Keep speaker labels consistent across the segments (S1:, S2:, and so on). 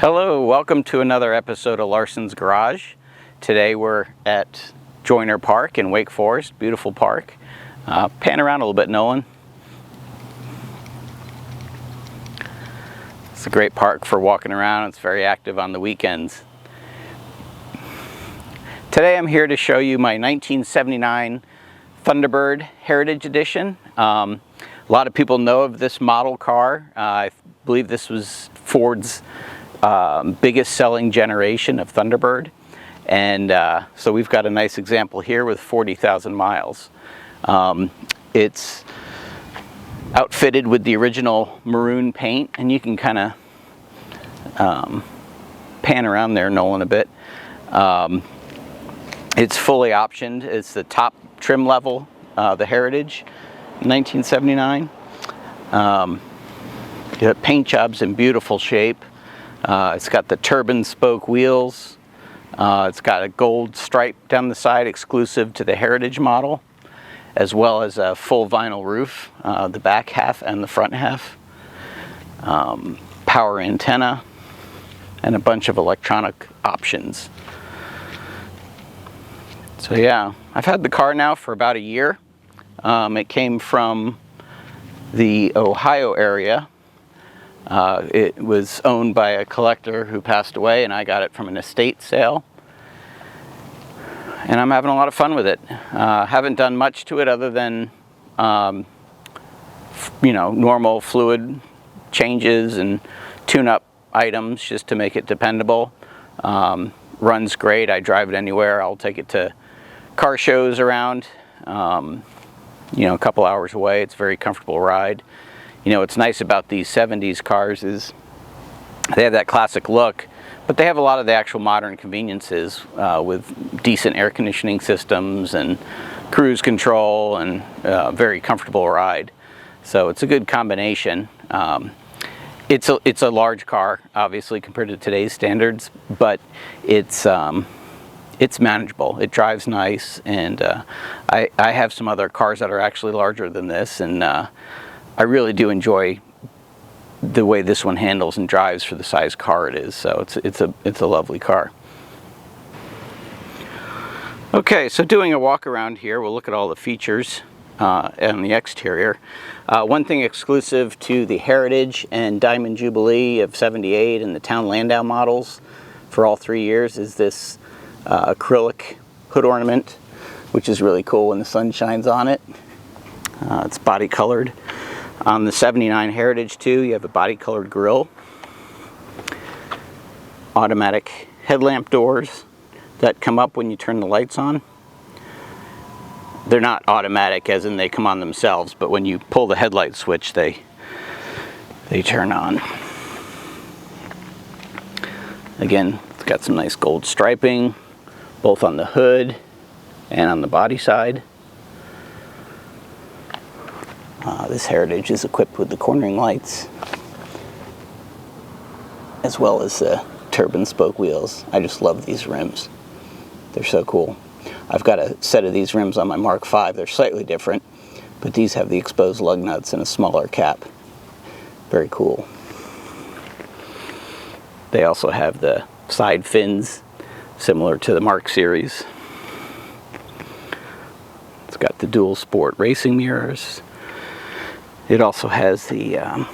S1: Hello, welcome to another episode of Larson's Garage. Today we're at Joyner Park in Wake Forest, beautiful park. Pan around a little bit, Nolan. It's a great park for walking around. It's very active on the weekends. Today I'm here to show you my 1979 Thunderbird Heritage Edition. A lot of people know of this model car. I believe this was Ford's biggest selling generation of Thunderbird, and so we've got a nice example here with 40,000 miles. It's outfitted with the original maroon paint, and you can kind of pan around there, Nolan, a bit. It's fully optioned. It's the top trim level, the Heritage 1979. The paint job's in beautiful shape. It's got the turbine spoke wheels. It's got a gold stripe down the side exclusive to the Heritage model, as well as a full vinyl roof, the back half and the front half. Power antenna and a bunch of electronic options. So yeah, I've had the car now for about a year. It came from the Ohio area. It was owned by a collector who passed away, and I got it from an estate sale. And I'm having a lot of fun with it. Haven't done much to it other than, normal fluid changes and tune-up items just to make it dependable. Runs great. I drive it anywhere. I'll take it to car shows around, a couple hours away. It's a very comfortable ride. What's nice about these 70s cars is they have that classic look, but they have a lot of the actual modern conveniences with decent air conditioning systems and cruise control and very comfortable ride. So it's a good combination. It's a large car, obviously, compared to today's standards, but it's manageable. It drives nice, and I have some other cars that are actually larger than this, and I really do enjoy the way this one handles and drives for the size car it is. So it's a lovely car. Okay, so doing a walk around here, we'll look at all the features on the exterior. One thing exclusive to the Heritage and Diamond Jubilee of '78 and the Town Landau models for all 3 years is this acrylic hood ornament, which is really cool when the sun shines on it. It's body colored. On the '79 Heritage too, you have a body colored grille, automatic headlamp doors that come up when you turn the lights on. They're not automatic as in they come on themselves, but when you pull the headlight switch, they turn on. Again, it's got some nice gold striping, both on the hood and on the body side. This Heritage is equipped with the cornering lights, as well as the turbine spoke wheels. I just love these rims. They're so cool. I've got a set of these rims on my Mark V. They're slightly different, but these have the exposed lug nuts and a smaller cap. Very cool. They also have the side fins, similar to the Mark series. It's got the dual sport racing mirrors. It also has the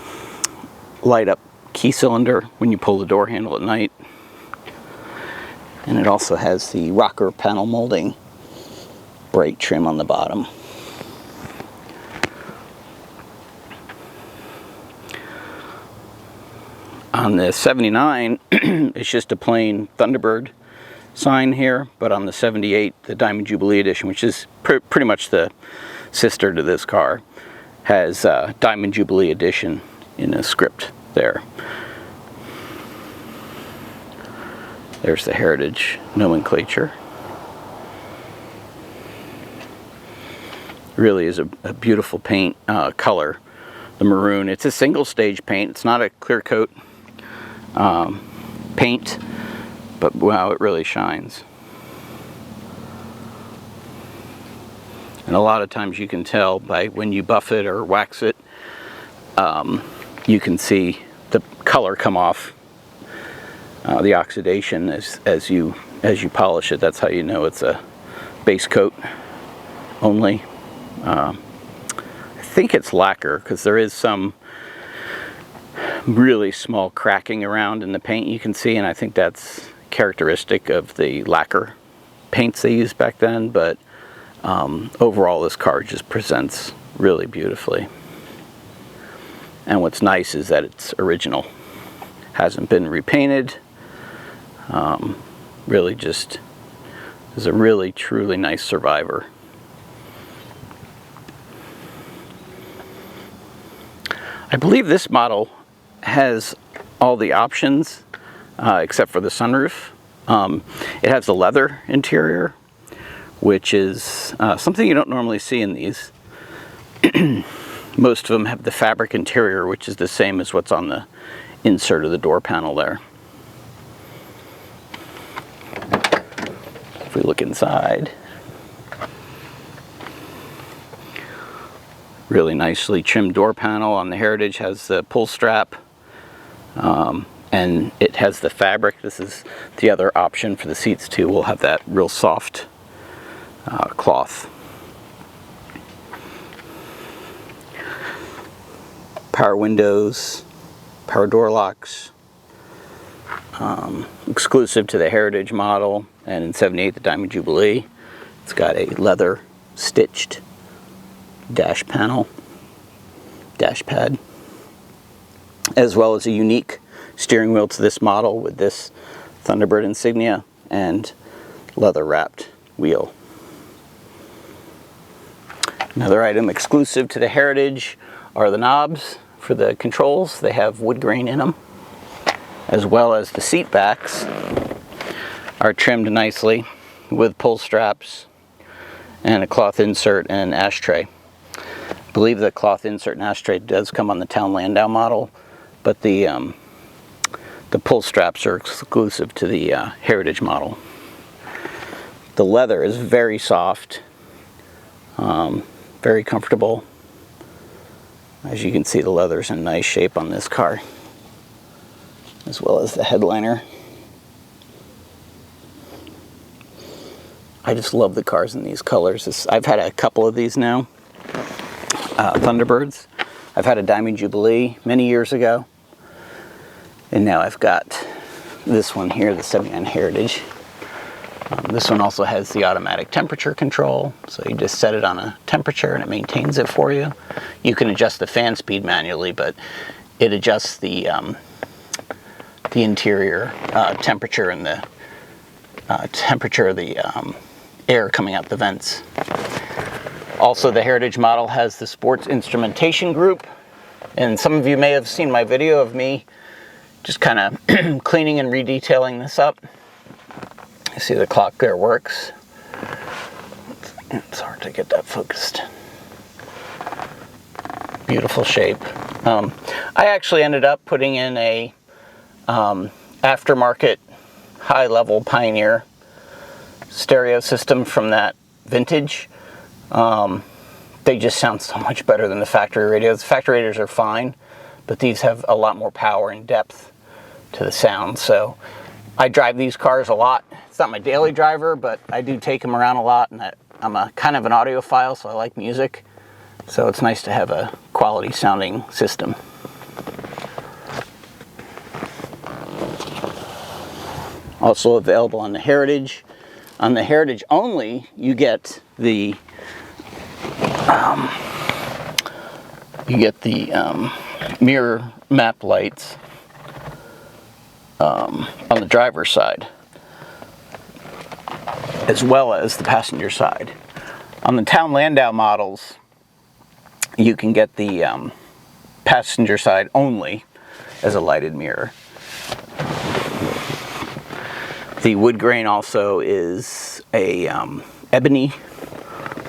S1: light up key cylinder when you pull the door handle at night. And it also has the rocker panel molding brake trim on the bottom. On the '79, it's just a plain Thunderbird sign here, but on the '78, the Diamond Jubilee Edition, which is pretty much the sister to this car, has Diamond Jubilee Edition in a script there. There's the Heritage nomenclature. Really is a beautiful paint color, the maroon. It's a single stage paint. It's not a clear coat paint, but wow, it really shines. And a lot of times you can tell by when you buff it or wax it, you can see the color come off the oxidation as you polish it. That's how you know it's a base coat only. I think it's lacquer, because there is some really small cracking around in the paint you can see, and I think that's characteristic of the lacquer paints they used back then. But overall, this car just presents really beautifully. And what's nice is that it's original, hasn't been repainted. Really just is a really truly nice survivor. I believe this model has all the options except for the sunroof. It has the leather interior, which is something you don't normally see in these. Most of them have the fabric interior, which is the same as what's on the insert of the door panel there. If we look inside, really nicely trimmed door panel on the Heritage, has the pull strap, and it has the fabric. This is the other option for the seats too. We'll have that real soft cloth. Power windows, power door locks, exclusive to the Heritage model, and in '78 the Diamond Jubilee. It's got a leather stitched dash panel, dash pad, as well as a unique steering wheel to this model with this Thunderbird insignia and leather wrapped wheel. Another item exclusive to the Heritage are the knobs for the controls. They have wood grain in them, as well as the seat backs are trimmed nicely with pull straps and a cloth insert and an ashtray. I believe the cloth insert and ashtray does come on the Town Landau model, but the pull straps are exclusive to the Heritage model. The leather is very soft, very comfortable. As you can see, the leather's in nice shape on this car, as well as the headliner. I just love the cars in these colors. I've had a couple of these now, Thunderbirds. I've had a Diamond Jubilee many years ago, and now I've got this one here, the '79 Heritage. This one also has the automatic temperature control, so you just set it on a temperature and it maintains it for you. You can adjust the fan speed manually, but it adjusts the interior temperature and the temperature of the air coming out the vents. Also, the Heritage model has the sports instrumentation group, and some of you may have seen my video of me just kind of cleaning and redetailing this up. You see the clock there works. It's hard to get that focused. Beautiful shape. I actually ended up putting in a aftermarket high-level Pioneer stereo system from that vintage. They just sound so much better than the factory radios. The factory radios are fine, but these have a lot more power and depth to the sound. So I drive these cars a lot. It's not my daily driver, but I do take them around a lot, and I'm a kind of an audiophile, so I like music. So it's nice to have a quality sounding system. Also available on the Heritage. On the Heritage only, you get the mirror map lights on the driver's side, as well as the passenger side. On the Town Landau models, you can get the passenger side only as a lighted mirror. The wood grain also is a ebony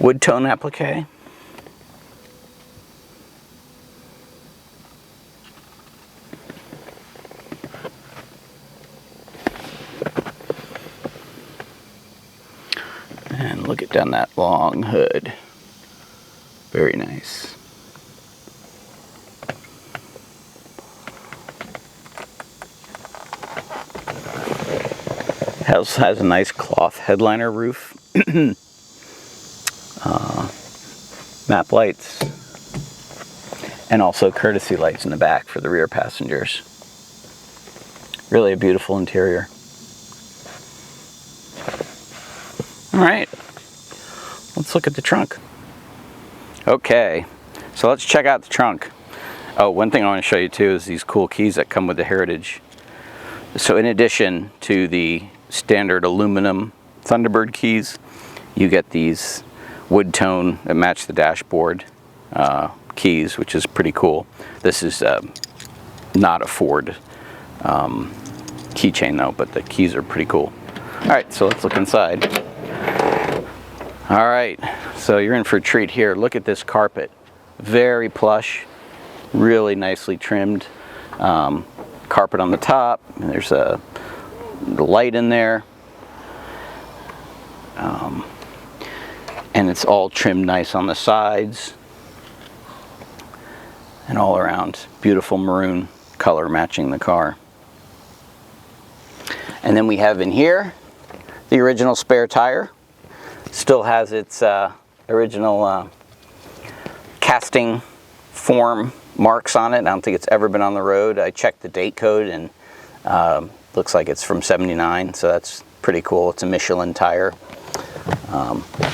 S1: wood tone applique. And look at down that long hood. Very nice. also has a nice cloth headliner roof. Map lights. And also courtesy lights in the back for the rear passengers. Really a beautiful interior. All right, let's look at the trunk. Okay, so let's check out the trunk. Oh, one thing I want to show you too is these cool keys that come with the Heritage. So in addition to the standard aluminum Thunderbird keys, you get these wood tone that match the dashboard keys, which is pretty cool. This is not a Ford keychain though, but the keys are pretty cool. All right, so let's look inside. All right, so you're in for a treat here. Look at this carpet. Very plush, really nicely trimmed. Carpet on the top, and there's a light in there. And it's all trimmed nice on the sides. And all around, beautiful maroon color matching the car. And then we have in here the original spare tire. Still has its original casting form marks on it. I don't think it's ever been on the road. I checked the date code and looks like it's from '79, so that's pretty cool. It's a Michelin tire.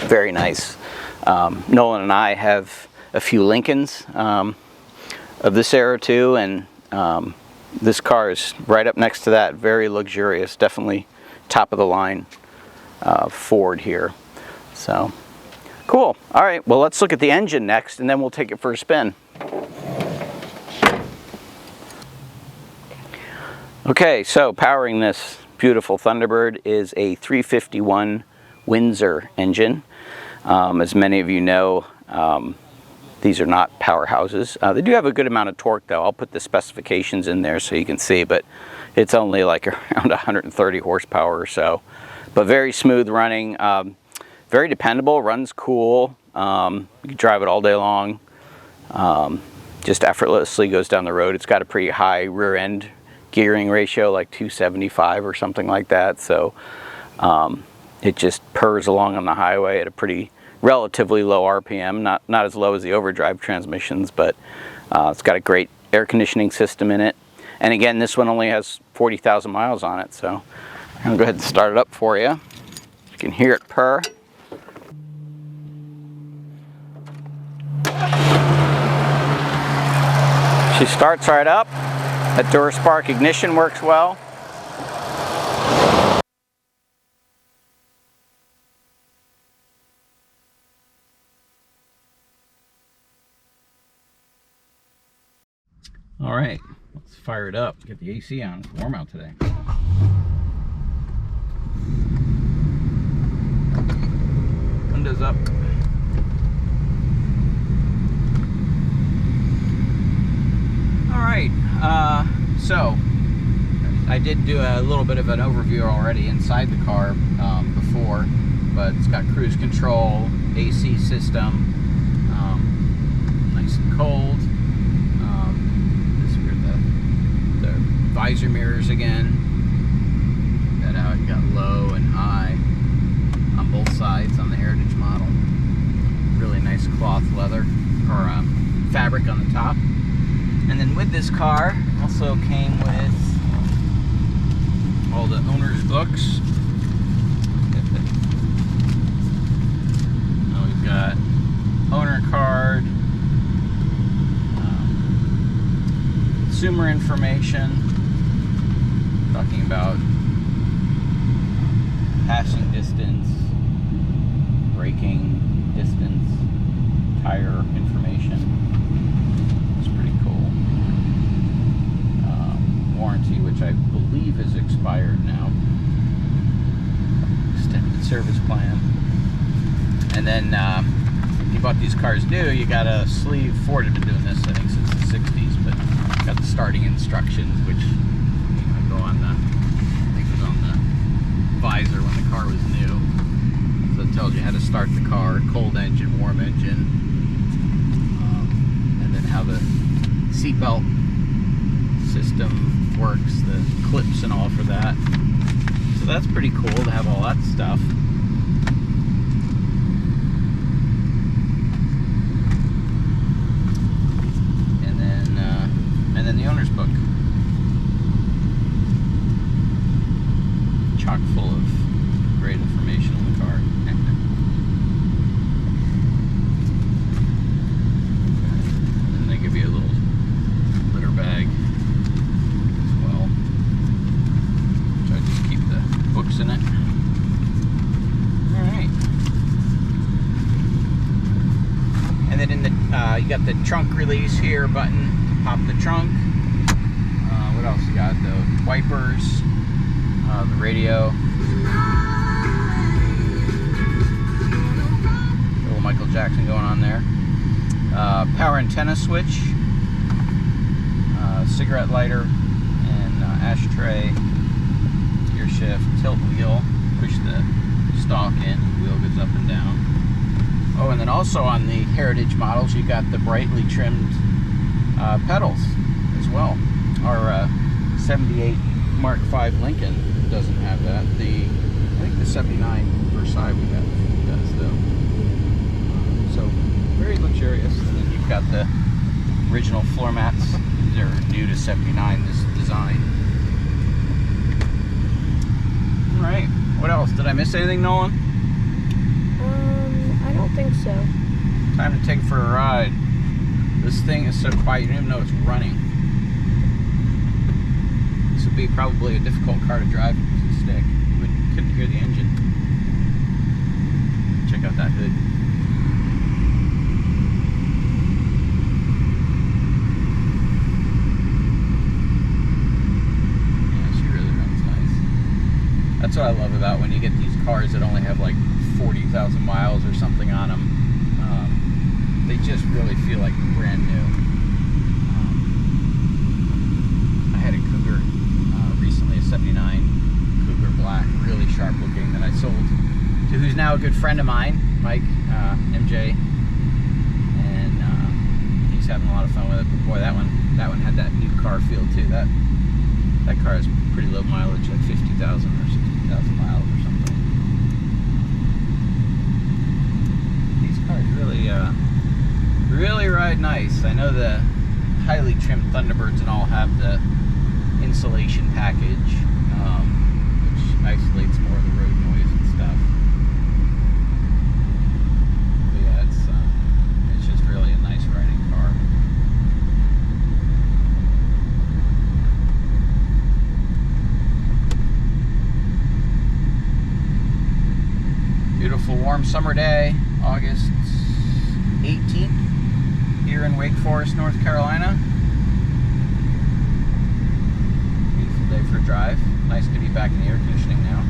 S1: Very nice. Nolan and I have a few Lincolns of this era too, and this car is right up next to that. Very luxurious, definitely top of the line Ford here. So cool. All right, well, let's look at the engine next, and then we'll take it for a spin. Okay, so powering this beautiful Thunderbird is a 351 Windsor engine. As many of you know, these are not powerhouses. They do have a good amount of torque though. I'll put the specifications in there so you can see, but it's only like around 130 horsepower or so. But very smooth running, very dependable, runs cool. You can drive it all day long. Just effortlessly goes down the road. It's got a pretty high rear end gearing ratio, like 275 or something like that. So it just purrs along on the highway at a pretty relatively low RPM, not as low as the overdrive transmissions, but it's got a great air conditioning system in it. And again, this one only has 40,000 miles on it, so I'm gonna go ahead and start it up for you. You can hear it purr. She starts right up. That Duraspark ignition works well. All right, let's fire it up. Get the AC on. It's warm out today. Windows up. All right, so I did do a little bit of an overview already inside the car before, but it's got cruise control, AC system, nice and cold. Visor mirrors again. Got out, got low and high on both sides on the Heritage model. Really nice cloth leather or fabric on the top. And then with this car also came with all the owner's books. We've got owner card, consumer information, talking about passing distance, braking distance, tire information. It's pretty cool. Warranty, which I believe is expired now. Extended service plan. And then if you bought these cars new, you got a sleeve. Ford had been doing this, I think, since the 60s, but got the starting instructions, which on the, I think it was on the visor when the car was new. So it tells you how to start the car, cold engine, warm engine, and then how the seatbelt system works, the clips and all for that. So that's pretty cool to have all that stuff. And then the owner's book. Chock full of great information on the car. And they give you a little litter bag as well. So I just keep the books in it. Alright. And then in the you got the trunk release here button to pop the trunk. What else you got? The wipers, the radio. Little Michael Jackson going on there. Power antenna switch, cigarette lighter, and ashtray, gear shift, tilt wheel, push the stalk in, the wheel goes up and down. Oh, and then also on the Heritage models, you got the brightly trimmed pedals as well. Our 78 Mark V Lincoln doesn't have that. I think the 79 Versailles we got does though. So very luxurious. And then you've got the original floor mats. They're new to 79, this design. All right. What else? Did I miss anything, Nolan?
S2: I don't think so.
S1: Time to take it for a ride. This thing is so quiet, you don't even know it's running. This would be probably a difficult car to drive with a stick. You couldn't hear the engine. Check out that hood. Yeah, she really runs nice. That's what I love about when you get these cars that only have like 40,000 miles or something on them. They just really feel like brand new. I had a Cougar recently, a 79 Cougar Black, really sharp looking, that I sold to who's now a good friend of mine, Mike, MJ, and he's having a lot of fun with it. But boy, that one had that new car feel too. That car has pretty low mileage, like 50,000 or 60,000 miles or something. These cars really ride nice. I know the highly trimmed Thunderbirds and all have the insulation package, which isolates more of the road noise and stuff. But yeah, it's just really a nice riding car. Beautiful warm summer day, August 18th. Here in Wake Forest, North Carolina. Beautiful day for a drive. Nice to be back in the air conditioning now.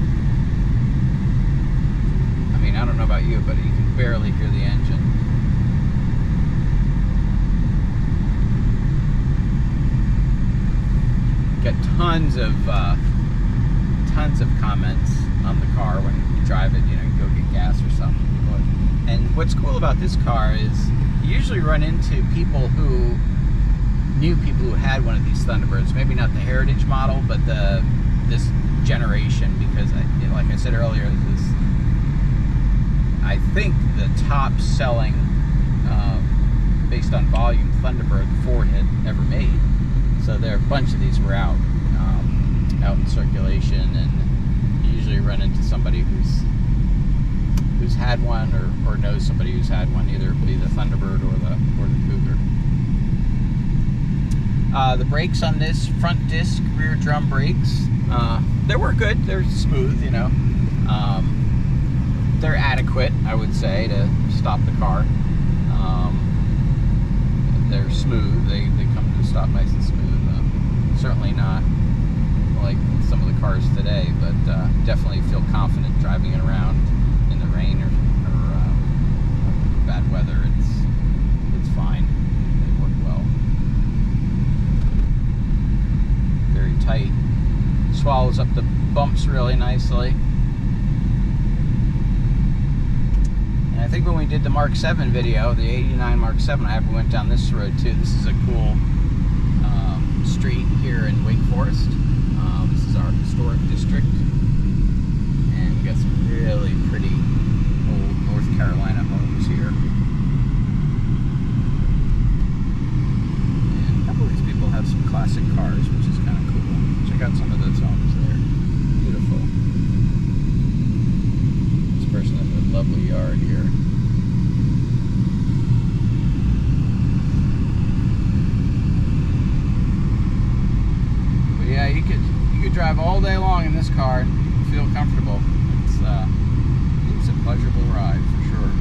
S1: I mean, I don't know about you, but you can barely hear the engine. Get tons of comments on the car when you drive it. You know, you go get gas or something. And what's cool about this car is you usually run into people who knew people who had one of these Thunderbirds. Maybe not the Heritage model, but this generation, because like I said earlier, this is, I think, the top selling based on volume Thunderbird Ford had ever made. So there, a bunch of these were out in circulation, and you usually run into somebody who's had one or knows somebody who's had one, either be the Thunderbird or the Cougar. The brakes on this, front disc, rear drum brakes, they were good. They're smooth, you know. They're adequate, I would say, to stop the car. They're smooth. They come to a stop nice and smooth. Certainly not like some of the cars today, but definitely feel confident driving it around in the rain or bad weather. It's fine. They work well. Very tight. Swallows up the bumps really nicely. And I think when we did the Mark 7 video, the 89 Mark 7, we went down this road too. This is a cool street here in Wake Forest. This is our historic district. We got some really pretty old North Carolina homes here. And a couple of these people have some classic cars, which is kind of cool. Check out some of those homes there. Beautiful. This person has a lovely yard here. But yeah, you could drive all day long in this car and feel comfortable. It's a pleasurable ride for sure.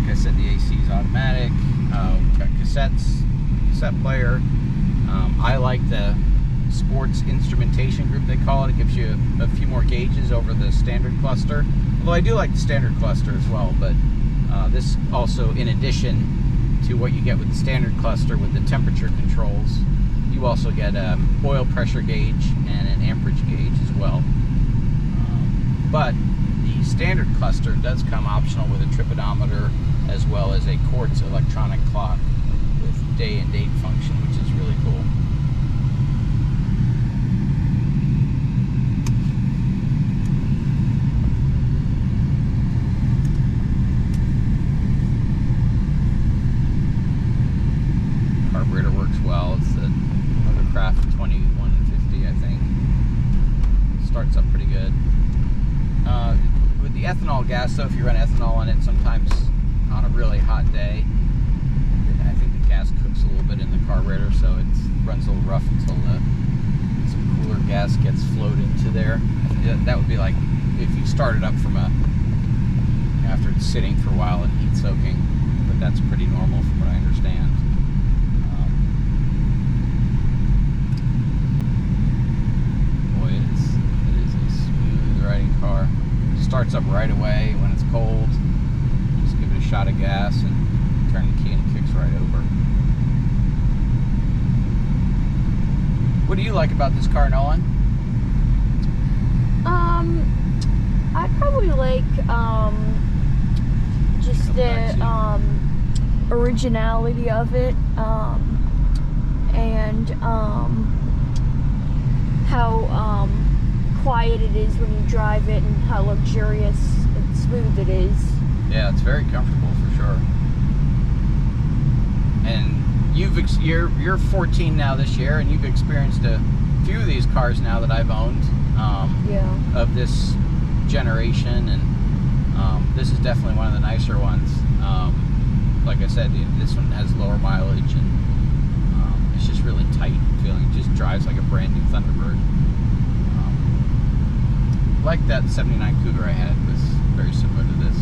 S1: Like I said, the AC is automatic. We've got cassette player. I like the sports instrumentation group, they call it. It gives you a few more gauges over the standard cluster. Although I do like the standard cluster as well, but this also, in addition to what you get with the standard cluster with the temperature controls, you also get an oil pressure gauge and an amperage gauge as well. But the standard cluster does come optional with a tripodometer as well as a quartz electronic clock with day and date function, which is really cool. Carburetor works well. It's the Motorcraft 2150, I think. Starts up pretty good. With the ethanol gas, though, if you run ethanol on it, sometimes on a really hot day, I think the gas cooks a little bit in the carburetor, so it runs a little rough until some cooler gas gets flowed into there. That would be like if you started up from after it's sitting for a while and heat soaking, but that's pretty normal from what I understand. Car starts up right away when it's cold. Just give it a shot of gas and turn the key and it kicks right over. What do you like about this car, Nolan?
S2: I probably like just the originality of it, and how quiet it is when you drive it, and how luxurious and smooth it is.
S1: Yeah, it's very comfortable for sure. And you're 14 now this year, and you've experienced a few of these cars now that I've owned. Of this generation, and this is definitely one of the nicer ones. Like I said, this one has lower mileage, and it's just really tight feeling. It just drives like a brand new Thunderbird. Like that 79 Cougar I had was very similar to this.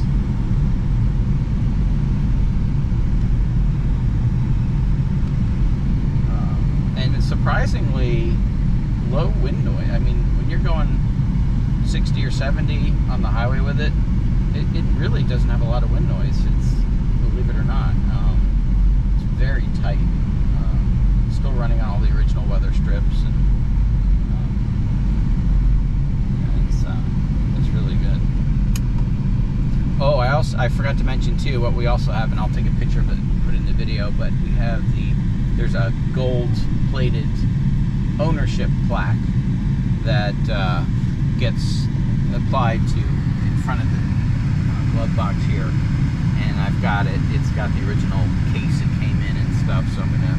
S1: And it's surprisingly low wind noise. I mean, when you're going 60 or 70 on the highway with it, it really doesn't have a lot of wind noise. It's, believe it or not, it's very tight. Still running on all the original weather strips, and it's really good. Oh, I forgot to mention too what we also have, and I'll take a picture of it and put it in the video, but we have there's a gold plated ownership plaque that gets applied to in front of the glove box here, and I've got it. It's got the original case it came in and stuff, so I'm gonna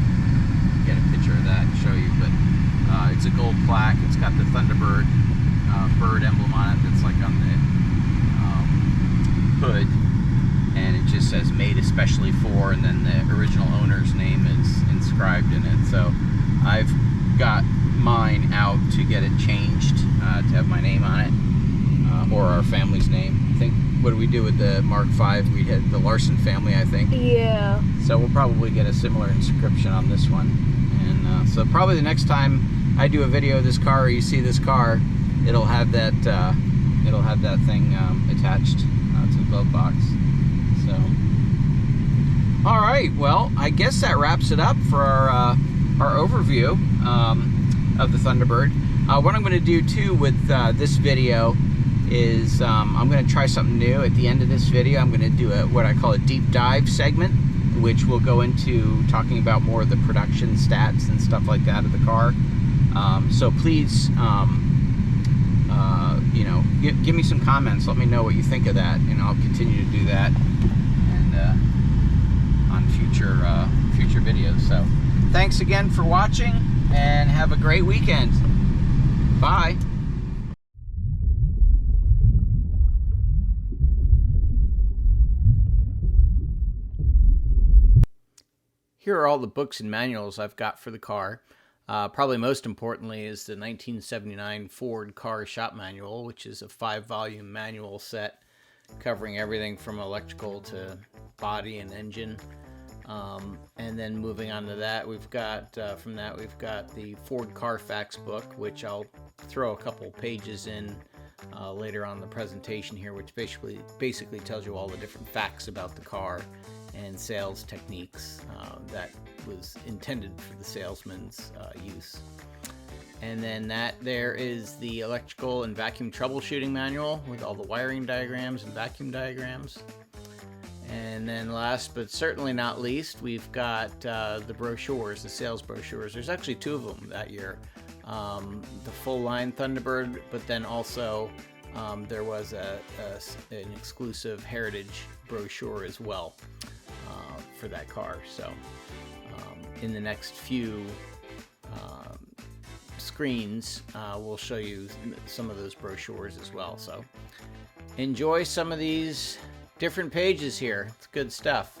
S1: get a picture of that and show you. But it's a gold plaque. It's got the Thunderbird bird emblem on it that's like on the hood, and it just says made especially for, and then the original owner's name is inscribed in it. So I've got mine out to get it changed to have my name on it, or our family's name. I think, what do we do with the Mark V? We had the Larson family, I think.
S2: Yeah.
S1: So we'll probably get a similar inscription on this one. And so probably the next time I do a video of this car, or you see this car, it'll have that thing attached to the glove box. So, all right. Well, I guess that wraps it up for our overview of the Thunderbird. What I'm going to do too with this video is I'm going to try something new. At the end of this video, I'm going to do what I call a deep dive segment, which will go into talking about more of the production stats and stuff like that of the car. So please, you know, give me some comments. Let me know what you think of that, and I'll continue to do that and on future videos. So thanks again for watching, and have a great weekend. Bye. Here are all the books and manuals I've got for the car. Probably most importantly is the 1979 Ford Car Shop Manual, which is a 5-volume manual set covering everything from electrical to body and engine. And then moving on to that, we've got from that we've got the Ford Carfax book, which I'll throw a couple pages in later on in the presentation here, which basically tells you all the different facts about the car and sales techniques that was intended for the salesman's use. And then there is the electrical and vacuum troubleshooting manual with all the wiring diagrams and vacuum diagrams. And then last but certainly not least, we've got the brochures, the sales brochures. There's actually 2 of them that year. The full line Thunderbird, but then also there was an exclusive Heritage brochure as well for that car. So in the next few screens, we'll show you some of those brochures as well. So enjoy some of these different pages here. It's good stuff.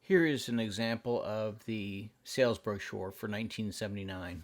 S1: Here is an example of the sales brochure for 1979.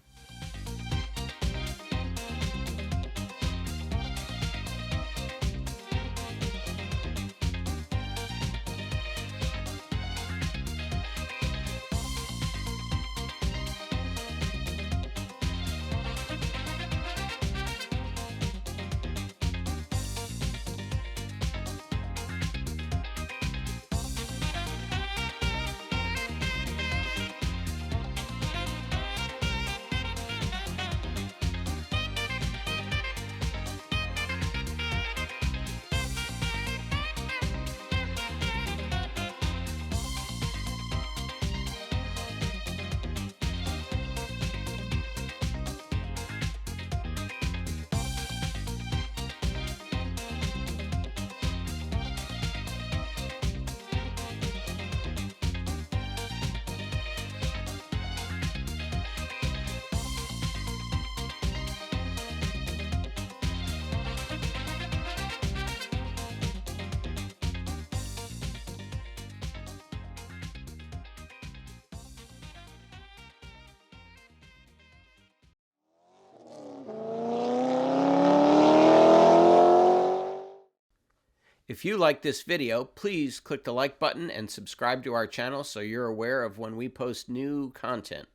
S1: If you like this video, please click the like button and subscribe to our channel so you're aware of when we post new content.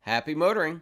S1: Happy motoring!